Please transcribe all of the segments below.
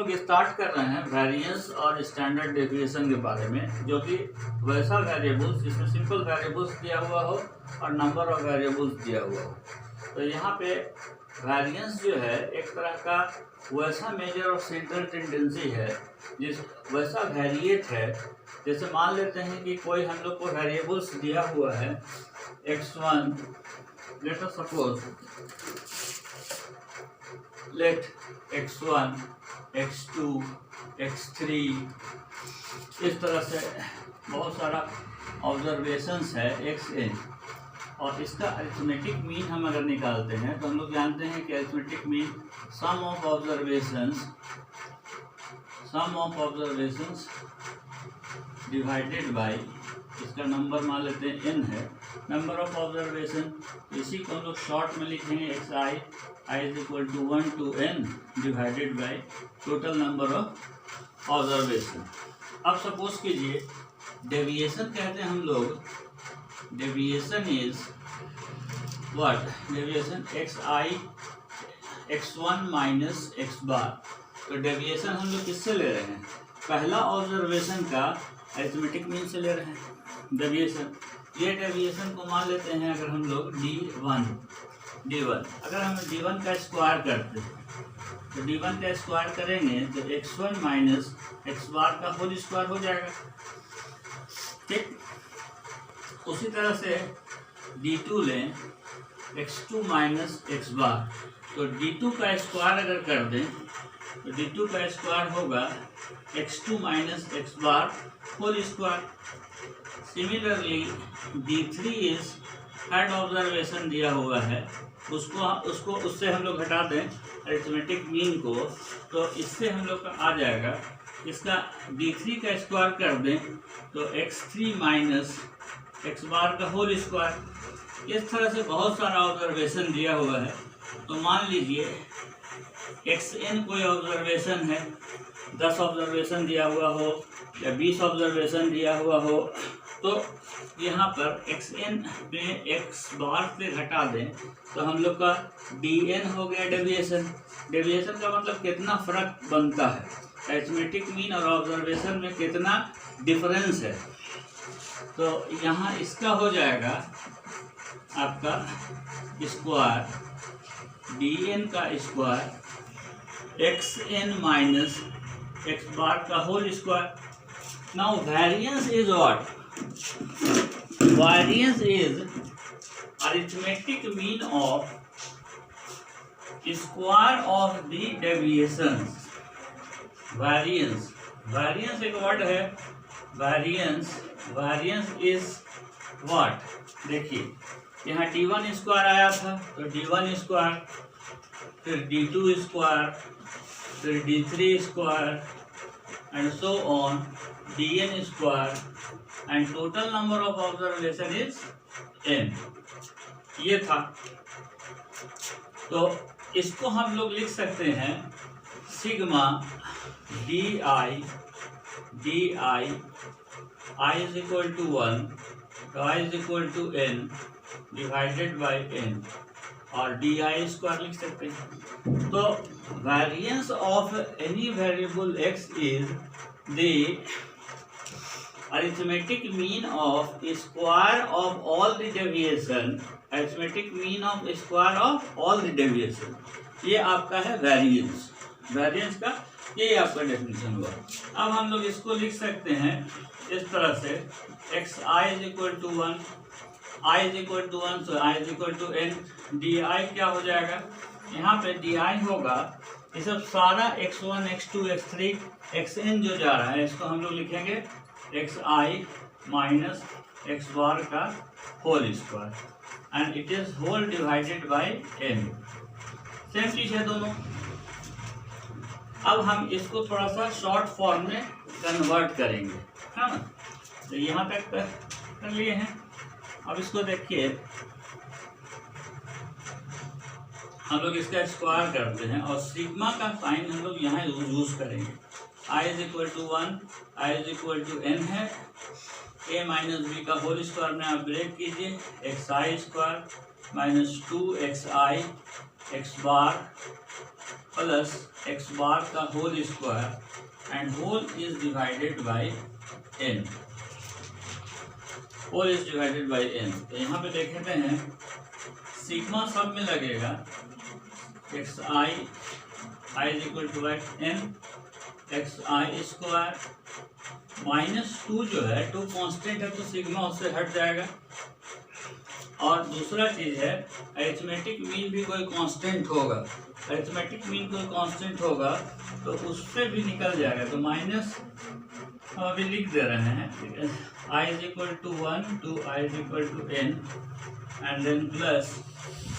लोग स्टार्ट कर रहे हैं वेरिएंस और स्टैंडर्ड डेविएशन के बारे में, जो कि वैसा वेरिएबल्स जिसमें सिंपल वेरिएबल्स दिया हुआ हो और नंबर ऑफ वेरिएबल्स दिया हुआ हो। तो यहाँ पे वेरिएंस जो है एक तरह का वैसा मेजर ऑफ सेंट्रल टेंडेंसी है जिस वैसा वेरिएट है। जैसे मान लेते हैं कि कोई हम लोग को वेरिएबल्स दिया हुआ है x1, let us suppose let x1, x2, x3, इस तरह से बहुत सारा ऑब्जर्वेशंस है xn, और इसका अरिथमेटिक मीन हम अगर निकालते हैं तो हम लोग जानते हैं कि arithmetic mean sum of observations divided by, इसका नंबर मान लेते हैं n है, नंबर ऑफ ऑब्जर्वेशन। इसी को हम लोग शॉर्ट में लिखेंगे i is equal to 1 to n divided by total number of observation. अब सपोज कीजिए डेविएशन कहते हैं हम लोग, deviation is what, deviation x1 minus x bar. तो डेविएशन हम लोग किससे ले रहे हैं, पहला ऑब्जर्वेशन का अरिथमेटिक मीन से ले रहे हैं डेविएशन। ये डेविएशन को मान लेते हैं अगर हम लोग d1, अगर हम d1 का स्क्वायर करते हैं तो d1 का स्क्वायर करेंगे तो x1 माइनस x बार का होल स्क्वायर हो जाएगा, ठीक। उसी तरह से d2 लें, x2 माइनस x बार, तो d2 का स्क्वायर अगर कर दें तो d2 का स्क्वायर होगा x2 minus x bar whole square. Similarly d3 is third observation दिया हुआ है, उसको उससे हम लोग घटा दें अरिथमेटिक मीन को, तो इससे हम लोग का आ जाएगा, इसका d3 का स्क्वायर कर दें तो x3 माइनस x बार का होल स्क्वायर। इस तरह से बहुत सारा ऑब्जर्वेशन दिया हुआ है। तो मान लीजिए xn कोई ऑब्जर्वेशन है, 10 ऑब्जर्वेशन दिया हुआ हो या 20 ऑब्जर्वेशन दिया हुआ हो, तो यहाँ पर xn में x बार से घटा दें तो हम लोग का dn हो गया डेविएशन। डेविएशन का मतलब कितना फर्क बनता है, अरिथमेटिक मीन और ऑब्जर्वेशन में कितना डिफरेंस है। तो यहाँ इसका हो जाएगा आपका स्क्वायर, dn का square xn minus x bar का whole square. Now variance is what, variance is arithmetic mean of square of the deviations। variance एक वर्ड है, variance is what, देखिए यहाँ d1 स्क्वायर आया था तो d1 स्क्वायर, फिर d2 स्क्वायर, फिर d3 square and so on, dn square, and total number of observation is n। ये था, तो इसको हम लोग लिख सकते हैं sigma i is equal to 1 तो i is equal to n divided by n, और di स्क्वायर लिख सकते हैं। तो variance of any variable x is the arithmetic mean of square of all the deviation, arithmetic mean of square of all the deviation। ये आपका है variance, variance का यही आपका डेफिनेशन हुआ। अब हम लोग इसको लिख सकते हैं इस तरह से xi is equal to 1, i is equal to 1, so i is equal to n, di क्या हो जाएगा, यहाँ पे di होगा, ये सब सारा x1 x2 x3 xn जो जा रहा है इसको हम लोग लिखेंगे xi माइनस x बार का whole square and it is whole divided by n। Same चीज है दोनों। अब हम इसको थोड़ा सा शॉर्ट फॉर्म में कन्वर्ट करेंगे, है ना। तो यहाँ तक कर लिए हैं। अब इसको देखिए, हम लोग इसका स्क्वायर करते हैं और सिग्मा का साइन हम लोग यहाँ यूज करेंगे। i is equal to 1, i is equal to n है, a माइनस बी का होल स्क्वायर में आप ब्रेक कीजिए, xi square minus 2xi x bar plus x bar का whole square and whole is divided by n, whole is divided by n. तो यहाँ पे देखते हैं सिग्मा सब में लगेगा x i is equal to by n x i square -2 जो है 2 कांस्टेंट है तो सिग्मा उससे हट जाएगा। और दूसरा चीज़ है अरिथमेटिक मीन भी कोई कांस्टेंट होगा, अरिथमेटिक मीन कोई कांस्टेंट होगा तो उससे भी निकल जाएगा। तो माइनस हम अभी लिख दे रहे हैं i is equal to 1 to i is equal to n and then plus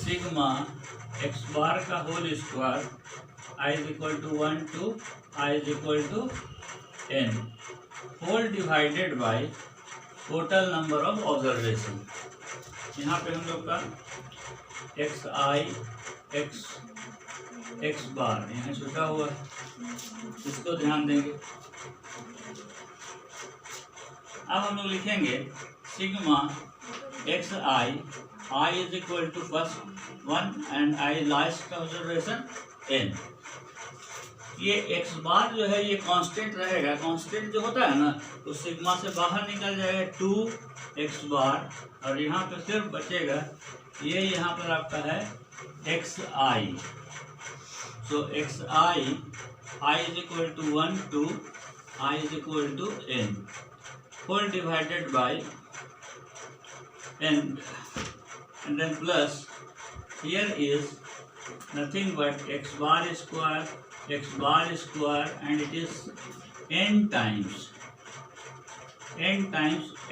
sigma x bar का whole square i is equal to 1 to i is equal to n whole divided by total number of observation. यहाँ पे हम लोग का x आई x बार यहाँ छुटा हुआ है, इसको ध्यान देंगे। अब हम लोग लिखेंगे sigma x i is equal to first 1 and i last observation n। ये एक्स बार जो है ये कांस्टेंट रहेगा, कांस्टेंट जो होता है ना तो सिग्मा से बाहर निकल जाएगा 2 एक्स बार और यहाँ पे सिर्फ बचेगा ये यहाँ पर आपका है x i. So x i is equal to 1 to i is equal to n whole divided by n and then plus here is nothing but x bar square and it is n times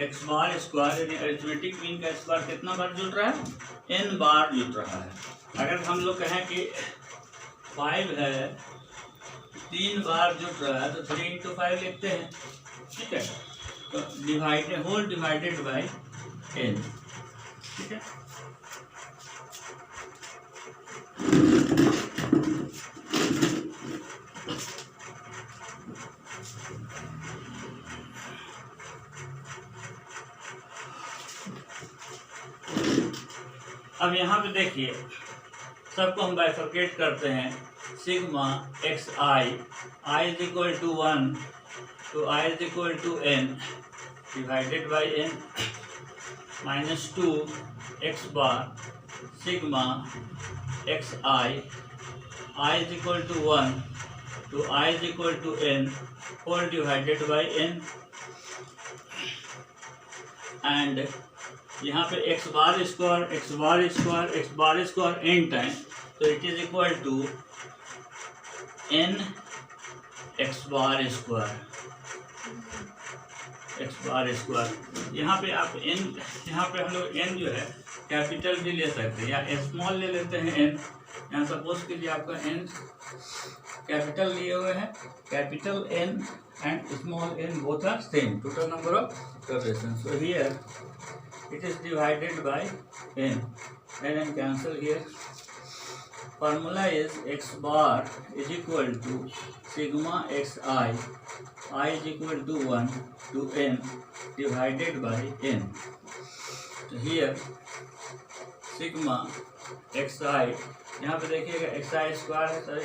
x bar square, यानी arithmetic mean का square कितना बार जुड़ रहा है, n बार जुड़ रहा है। अगर हम लोग कहें कि 5 है 3 बार जुड़ रहा है तो 3 इंटू 5 लिखते हैं, ठीक है। तो divided whole divided by n, ठीक है। अब यहाँ पे देखिए सबको हम बाइफरकेट करते हैं। Sigma x i is equal to 1 to i is equal to n divided by n -2 x bar sigma x i is equal to 1 to i is equal to n whole divided by n and यहाँ पे x bar square n time तो it is equal to n x bar square. यहाँ पे आप n, यहाँ पे हम लोग n जो है कैपिटल भी ले सकते हैं या स्मॉल ले लेते हैं n। यहाँ सपोज कीजिए आपका n कैपिटल लिए हुए हैं, capital n and small n both are same, total number of observation. So here it is divided by n and cancel here. Formula is x bar is equal to sigma xi is equal to 1 to n divided by n. So here sigma xi, यहाँ पे देखिएगा xi square है, sir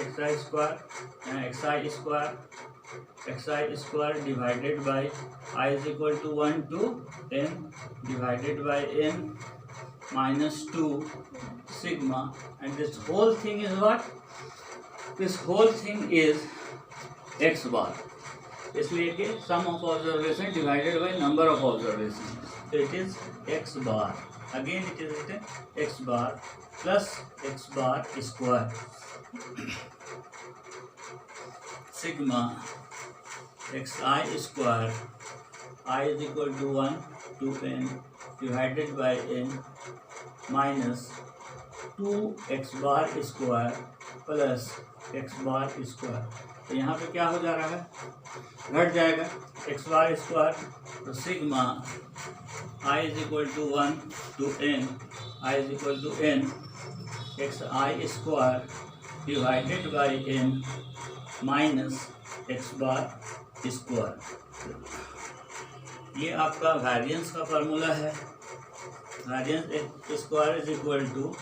xi square divided by I is equal to 1 to n divided by n -2 sigma, and this whole thing is what? This whole thing is x bar, इसलिए कि sum of observation divided by number of observation, so it is x bar. Again it is written x bar plus x bar square sigma xi square I is equal to 1 to n divided by n minus 2 x bar square plus x bar square। तो यहाँ पे क्या हो जा रहा है, घट जाएगा x bar square, तो sigma I is equal to 1 to n I is equal to n xi square divided by n minus x bar square। ये आपका वेरिएंस का फार्मूला है, variance x square is equal to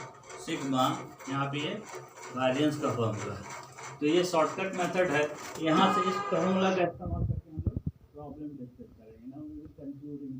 sigma, यहाँ पे ये variance का formula है। तो ये शॉर्टकट मेथड है, यहाँ से इस फॉर्मूला का इस्तेमाल करके हम लोग प्रॉब्लम डिस्कस करेंगे ना, कंक्लूडिंग